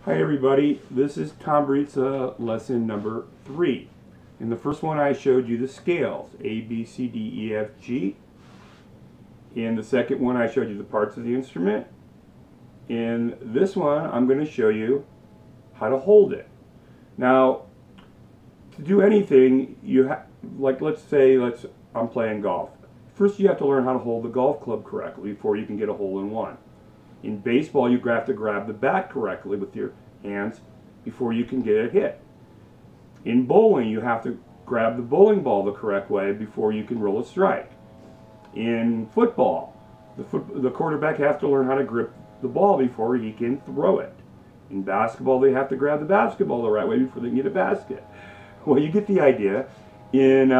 Hi everybody, this is Tamburitza lesson number 3. In the first one I showed you the scales, A, B, C, D, E, F, G. In the second one I showed you the parts of the instrument. In this one I'm going to show you how to hold it. Now, to do anything, let's say I'm playing golf. First you have to learn how to hold the golf club correctly before you can get a hole-in-one. In baseball, you have to grab the bat correctly with your hands before you can get it hit. In bowling, you have to grab the bowling ball the correct way before you can roll a strike. In football, the quarterback has to learn how to grip the ball before he can throw it. In basketball, they have to grab the basketball the right way before they can get a basket. Well, you get the idea. In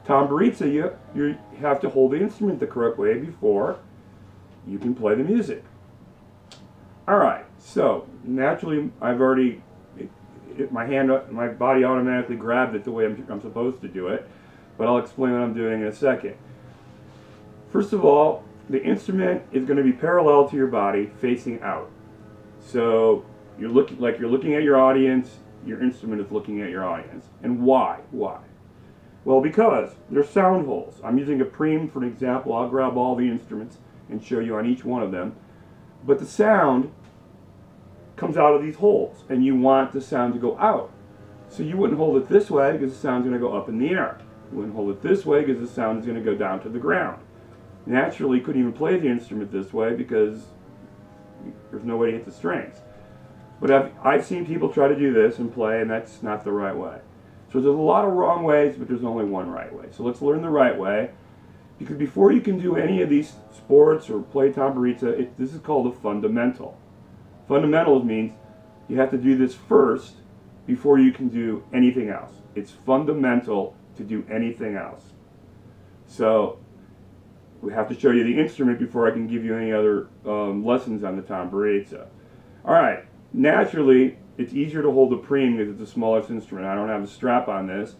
Tamburitza, you have to hold the instrument the correct way before you can play the music. Alright, so naturally my body automatically grabbed it the way I'm supposed to do it, but I'll explain what I'm doing in a second. First of all, the instrument is going to be parallel to your body, facing out. So you're looking at your audience, your instrument is looking at your audience. And why? Why? Well, because there's sound holes. I'm using a preem for an example. I'll grab all the instruments and show you on each one of them. But the sound comes out of these holes, and you want the sound to go out. So you wouldn't hold it this way because the sound's going to go up in the air. You wouldn't hold it this way because the sound is going to go down to the ground. Naturally, you couldn't even play the instrument this way because there's no way to hit the strings. But I've seen people try to do this and play, and that's not the right way. So there's a lot of wrong ways, but there's only one right way. So let's learn the right way. Because before you can do any of these sports or play tamburitza, this is called a fundamental. Fundamentals means you have to do this first before you can do anything else. It's fundamental to do anything else. So we have to show you the instrument before I can give you any other lessons on the tamburitza. Alright, naturally it's easier to hold a preem because it's the smallest instrument. I don't have a strap on this.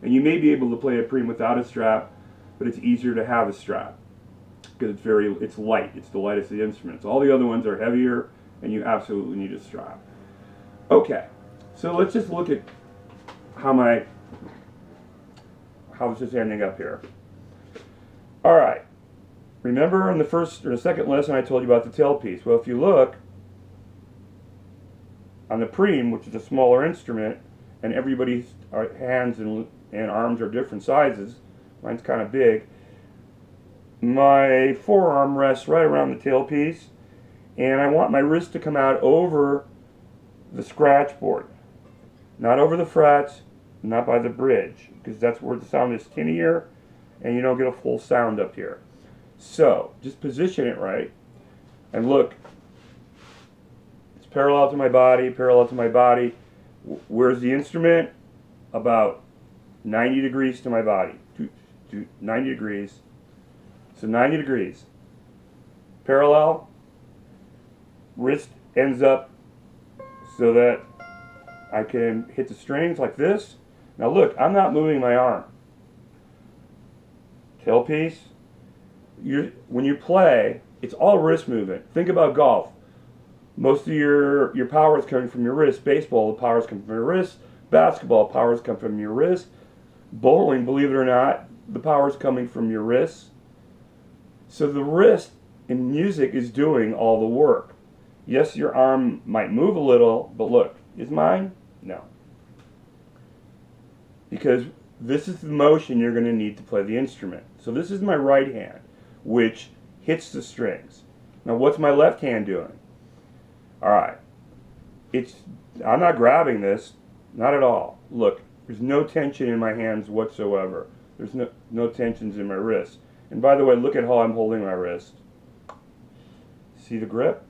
And you may be able to play a preem without a strap, but it's easier to have a strap because it's light. It's the lightest of the instruments. All the other ones are heavier, and you absolutely need a strap. Okay, so let's just look at how this is ending up here. All right. Remember in the first or the second lesson I told you about the tailpiece. Well, if you look on the preem, which is a smaller instrument, and everybody's hands and arms are different sizes. Mine's kind of big. My forearm rests right around the tailpiece, and I want my wrist to come out over the scratch board. Not over the frets, not by the bridge, because that's where the sound is tinnier, and you don't get a full sound up here. So, just position it right, and look. It's parallel to my body, parallel to my body. Where's the instrument? About 90 degrees to my body. 90 degrees. So 90 degrees. Parallel. Wrist ends up so that I can hit the strings like this. Now look, I'm not moving my arm. Tailpiece. When you play, it's all wrist movement. Think about golf. Most of your power is coming from your wrist. Baseball, the power is coming from your wrist. Basketball, power is coming from your wrist. Bowling, believe it or not, the power is coming from your wrist. So the wrist in music is doing all the work. Yes, your arm might move a little, but look, is mine? No. Because this is the motion you're going to need to play the instrument. So this is my right hand, which hits the strings. Now what's my left hand doing? Alright. I'm not grabbing this, not at all. Look, there's no tension in my hands whatsoever. There's no tensions in my wrist. And by the way, look at how I'm holding my wrist. See the grip?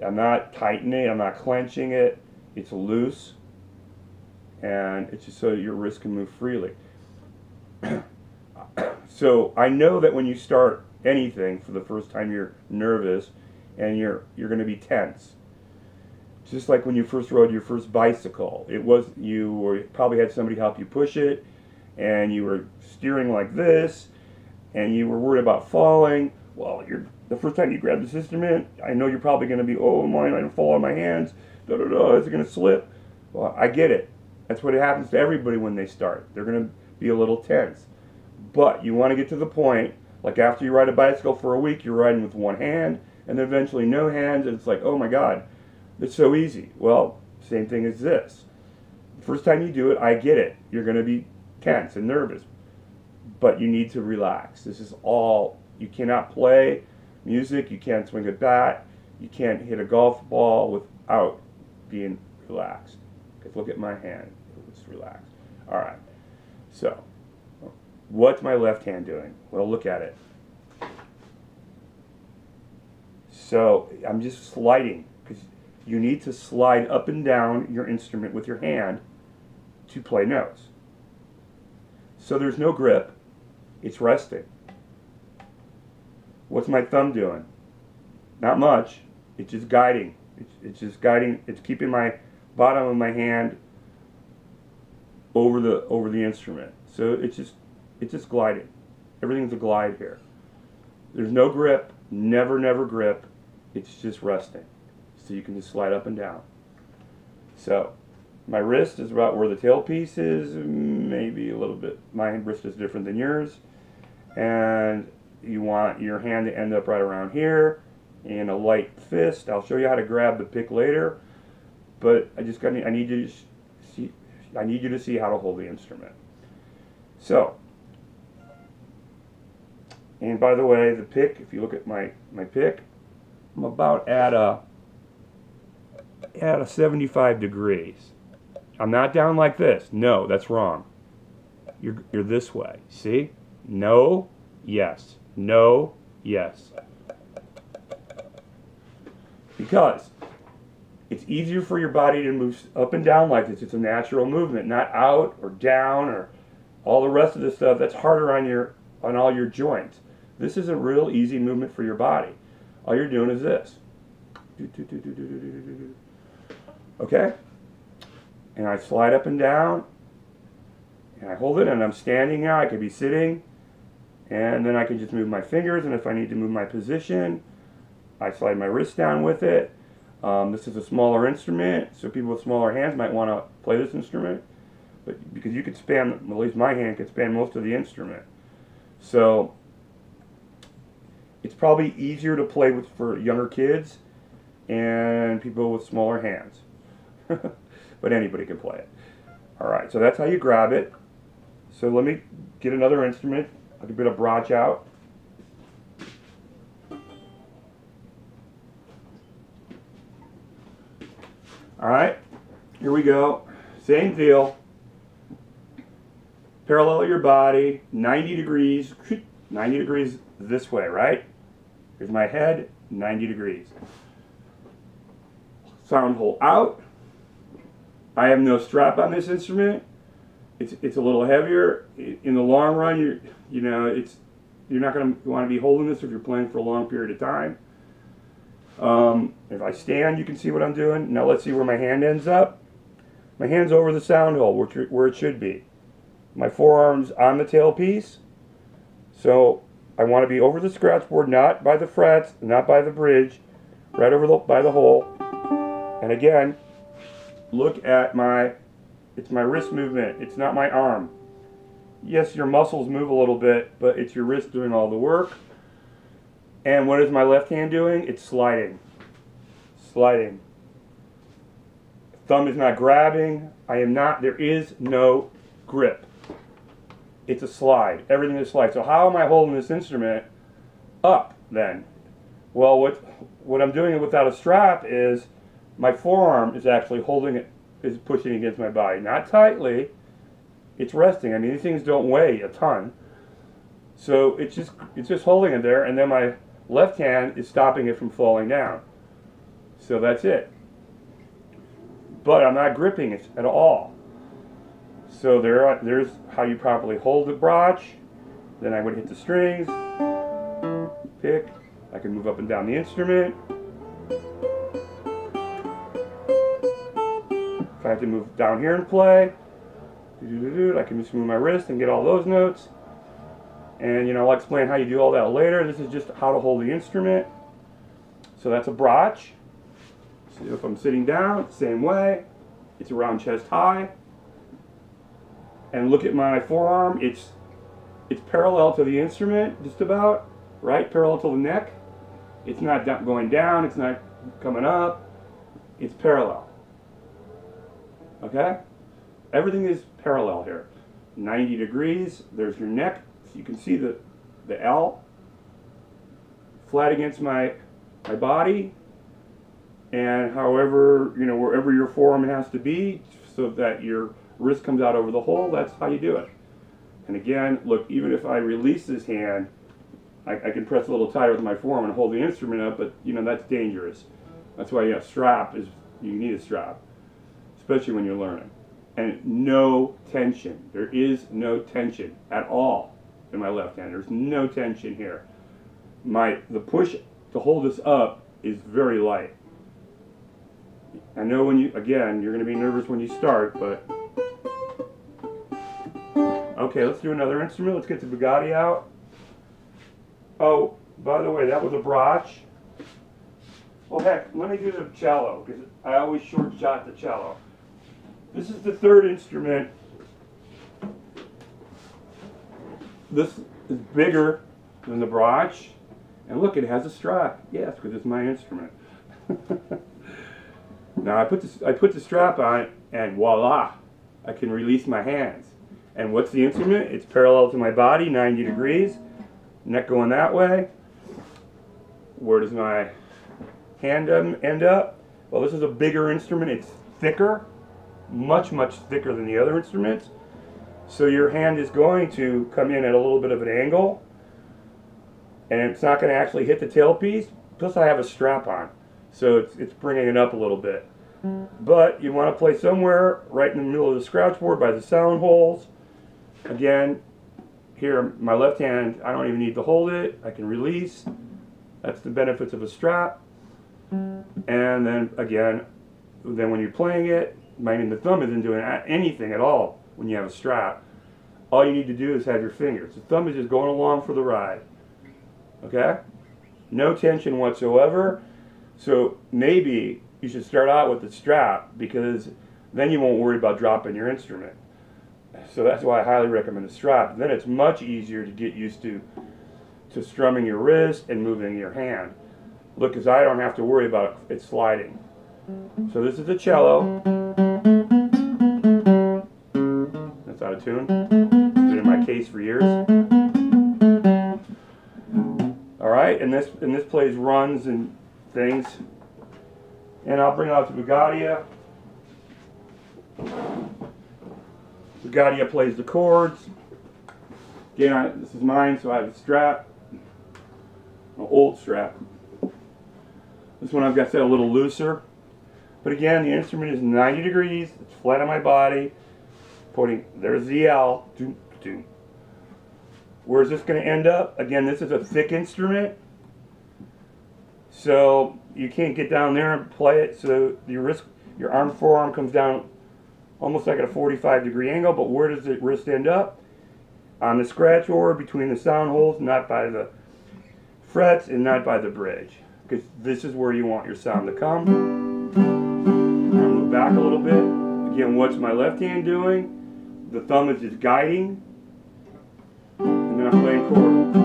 I'm not tightening, I'm not clenching it. It's loose. And it's just so your wrist can move freely. So I know that when you start anything for the first time you're nervous and you're going to be tense. Just like when you first rode your first bicycle. You probably had somebody help you push it, and you were steering like this, and you were worried about falling. Well, the first time you grab this instrument, I know you're probably going to be, oh, mine, I fall on my hands. I don't know, is it going to slip? Well, I get it. That's what happens to everybody when they start. They're going to be a little tense. But you want to get to the point, like after you ride a bicycle for a week, you're riding with one hand, and then eventually no hands, and it's like, oh my God, it's so easy. Well, same thing as this. The first time you do it, I get it. You're going to be tense and nervous. But you need to relax. This is all, you cannot play music, you can't swing a bat, you can't hit a golf ball without being relaxed. Because look at my hand, it's relaxed. Alright, so, what's my left hand doing? Well, look at it. So, I'm just sliding, because you need to slide up and down your instrument with your hand to play notes. So there's no grip, it's resting. What's my thumb doing? Not much. It's just guiding. It's just guiding. It's keeping my bottom of my hand over the instrument. So it's just gliding. Everything's a glide here. There's no grip. Never grip. It's just resting. So you can just slide up and down. So my wrist is about where the tailpiece is, maybe a little bit. My wrist is different than yours, and you want your hand to end up right around here in a light fist. I'll show you how to grab the pick later, but I need you to see how to hold the instrument. So, and by the way, the pick, if you look at my pick, I'm about at a 75 degrees. I'm not down like this. No, that's wrong. You're this way. See? No, yes. No, yes. Because it's easier for your body to move up and down like this. It's a natural movement, not out or down or all the rest of this stuff. That's harder on all your joints. This is a real easy movement for your body. All you're doing is this. Okay? And I slide up and down, and I hold it, and I'm standing now. I could be sitting, and then I can just move my fingers, and if I need to move my position, I slide my wrist down with it. This is a smaller instrument, so people with smaller hands might want to play this instrument, but because you could span, at least my hand could span most of the instrument. So it's probably easier to play with for younger kids and people with smaller hands. But anybody can play it. Alright, so that's how you grab it. So let me get another instrument. I'll get a bit of brach out. Alright, here we go. Same deal. Parallel your body, 90 degrees. 90 degrees this way, right? Here's my head, 90 degrees. Sound hole out. I have no strap on this instrument. It's a little heavier. In the long run, you're not going to want to be holding this if you're playing for a long period of time. If I stand, you can see what I'm doing. Now let's see where my hand ends up. My hand's over the sound hole, where it should be. My forearm's on the tailpiece. So I want to be over the scratch board, not by the frets, not by the bridge, right over by the hole. And again, look at it's my wrist movement. It's not my arm. Yes, your muscles move a little bit, but it's your wrist doing all the work. And what is my left hand doing? It's sliding. Sliding. Thumb is not grabbing. There is no grip. It's a slide. Everything is slide. So how am I holding this instrument up then? Well, what I'm doing without a strap is my forearm is actually holding it, is pushing against my body. Not tightly. It's resting. I mean, these things don't weigh a ton. So it's just holding it there, and then my left hand is stopping it from falling down. So that's it. But I'm not gripping it at all. So there's how you properly hold the brach. Then I would hit the strings, pick. I can move up and down the instrument. If I have to move down here and play, I can just move my wrist and get all those notes. And I'll explain how you do all that later. This is just how to hold the instrument. So that's a brach. If I'm sitting down, same way. It's around chest high. And look at my forearm. It's parallel to the instrument, just about, right? Parallel to the neck. It's not going down. It's not coming up. It's parallel. Okay? Everything is parallel here. 90 degrees. There's your neck. So you can see the L flat against my body. And however, you know, wherever your forearm has to be so that your wrist comes out over the hole, that's how you do it. And again, look, even if I release this hand, I can press a little tighter with my forearm and hold the instrument up, but you know, that's dangerous. That's why you need a strap, especially when you're learning. And no tension. There is no tension at all in my left hand. There's no tension here. The push to hold this up is very light. I know you're going to be nervous when you start, but okay, let's do another instrument. Let's get the Bugatti out. Oh, by the way, that was a brooch. Well, heck, let me do the cello, because I always short shot the cello. This is the third instrument. This is bigger than the brooch. And look, it has a strap. Yes, because it's my instrument. Now I put the strap on, and voila, I can release my hands. And what's the instrument? It's parallel to my body, 90 degrees. Neck going that way. Where does my hand end up? Well, this is a bigger instrument. It's thicker, much, much thicker than the other instruments. So your hand is going to come in at a little bit of an angle, and it's not going to actually hit the tailpiece. Plus I have a strap on, so it's bringing it up a little bit. But you want to play somewhere right in the middle of the scratch board by the sound holes. Again, here, my left hand, I don't even need to hold it. I can release. That's the benefits of a strap. And then, again, when you're playing it, the thumb isn't doing anything at all when you have a strap. All you need to do is have your fingers. The thumb is just going along for the ride. Okay? No tension whatsoever. So maybe you should start out with the strap, because then you won't worry about dropping your instrument. So that's why I highly recommend the strap. Then it's much easier to get used to strumming your wrist and moving your hand. Look, because I don't have to worry about it sliding. So this is the cello. That's out of tune. Been in my case for years. All right, and this plays runs and things. And I'll bring out the Bugatti. Bugatti plays the chords. Again, this is mine, so I have a strap, an old strap. This one I've got set a little looser. But again, the instrument is 90 degrees. It's flat on my body. Pointing, there's the L. Where's this going to end up? Again, this is a thick instrument, so you can't get down there and play it. So your arm forearm comes down almost like at a 45-degree angle. But where does the wrist end up? On the scratch board between the sound holes, not by the frets and not by the bridge, because this is where you want your sound to come. I'm going to move back a little bit. Again, what's my left hand doing? The thumb is just guiding, and then I'm playing chord.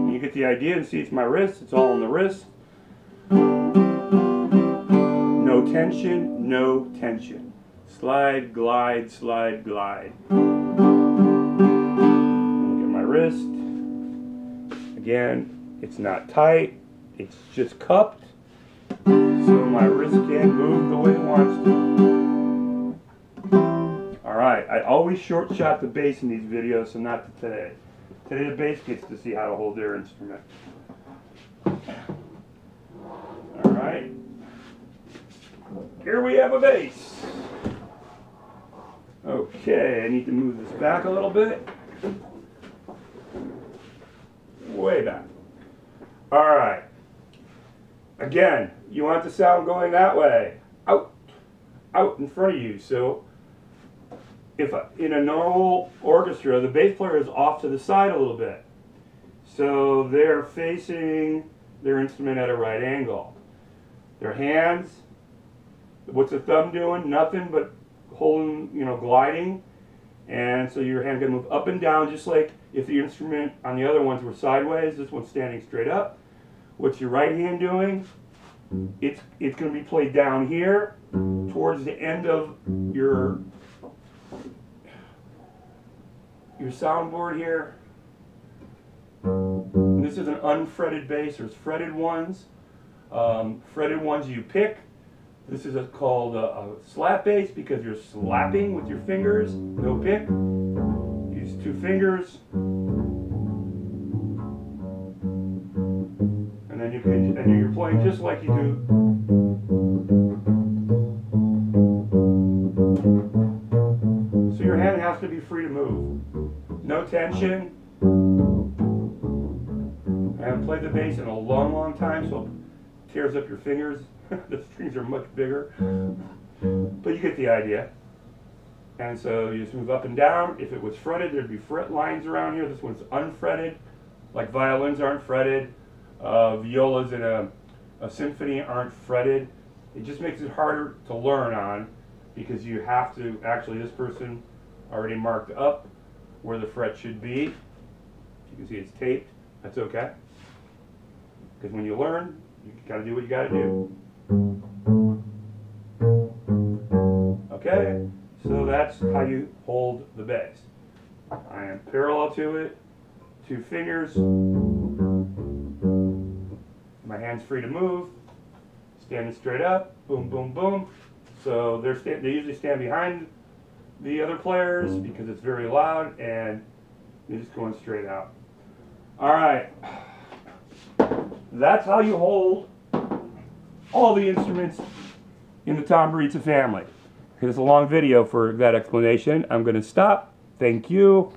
And you get the idea, and see it's my wrist, it's all on the wrist. No tension, no tension. Slide, glide, slide, glide. Look at my wrist. Again, it's not tight, it's just cupped, so my wrist can't move the way it wants to. Alright, I always short shot the bass in these videos, so not today. Today the bass gets to see how to hold their instrument. Alright, here we have a bass. Okay, I need to move this back a little bit. Way back. Alright. Again, you want the sound going that way. Out in front of you. So if in a normal orchestra, the bass player is off to the side a little bit. So they're facing their instrument at a right angle. Their hands, what's the thumb doing? Nothing but holding, gliding. And so your hand can move up and down, just like if the instrument on the other ones were sideways. This one's standing straight up. What's your right hand doing? It's going to be played down here towards the end of your soundboard here. And this is an unfretted bass. There's fretted ones. Fretted ones you pick. This is called a slap bass because you're slapping with your fingers. No pick. Use 2 fingers. And then you're playing just like you do. So your hand has to be free to move. No tension. I haven't played the bass in a long, long time, so it tears up your fingers. The strings are much bigger. But you get the idea. And so you just move up and down. If it was fretted, there'd be fret lines around here. This one's unfretted. Like violins aren't fretted. Violas in a symphony aren't fretted. It just makes it harder to learn on because you have to, actually this person already marked up where the fret should be. You can see it's taped. That's okay. Because when you learn, you gotta do what you gotta do. Okay, so that's how you hold the bass. I am parallel to it, 2 fingers. My hand's free to move. Standing straight up, boom, boom, boom. So they usually stand behind the other players because it's very loud, and they're just going straight out. All right, that's how you hold all the instruments in the Tamburitza family. Here's a long video for that explanation. I'm going to stop. Thank you.